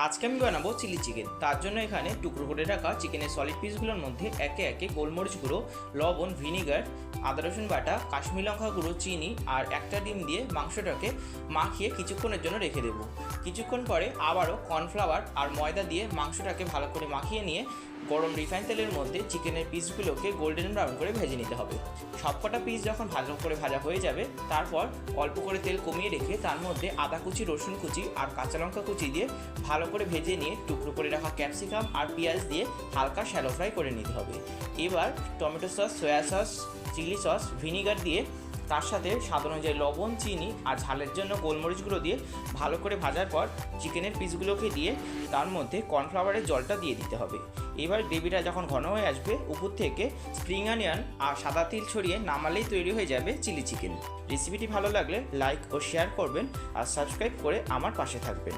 আজকে আমি বানাবো চিলি চিকেন। তার জন্য এখানে টুকরো করে রাখা চিকেনের সলিড পিসগুলোর মধ্যে একে একে গোলমরিচ গুঁড়ো, লবণ, ভিনিগার, আদা রসুন বাটা, কাশ্মীরি লঙ্কা গুঁড়ো, চিনি আর একটা ডিম দিয়ে মাংসটাকে মাখিয়ে কিছুক্ষণের জন্য রেখে দেবো। কিছুক্ষণ পরে আবারও কর্নফ্লাওয়ার আর ময়দা দিয়ে মাংসটাকে ভালো করে মাখিয়ে নিয়ে গরম রিফাইন তেলের মধ্যে চিকেনের পিসগুলোকে গোল্ডেন ব্রাউন করে ভেজে নিতে হবে। সবকটা পিস যখন ভালো করে ভাজা হয়ে যাবে, তারপর অল্প করে তেল কমিয়ে রেখে তার মধ্যে আদা কুচি, রসুন কুচি আর কাঁচা লঙ্কা কুচি দিয়ে ভালো করে ভেজে নিয়ে টুকরো করে রাখা ক্যাপসিকাম আর পেঁয়াজ দিয়ে হালকা শ্যালো ফ্রাই করে নিতে হবে। এবার tomato sauce, soya sauce, chilli sauce, vinegar দিয়ে তার সাথে স্বাদ অনুযায়ী লবণ, চিনি আর ঝালের জন্য গোলমরিচ গুঁড়ো দিয়ে ভালো করে ভাজার পর চিকেনের পিসগুলোকে দিয়ে তার মধ্যে কর্নফ্লাওয়ারের জলটা দিয়ে দিতে হবে। এবার গ্রেভিটা যখন ঘন হয়ে আসবে, উপর থেকে স্প্রিং অনিয়ন আর সাদা তিল ছড়িয়ে নামালেই তৈরি হয়ে যাবে চিলি চিকেন। রেসিপিটি ভালো লাগলে লাইক ও শেয়ার করবেন আর সাবস্ক্রাইব করে আমার পাশে থাকবেন।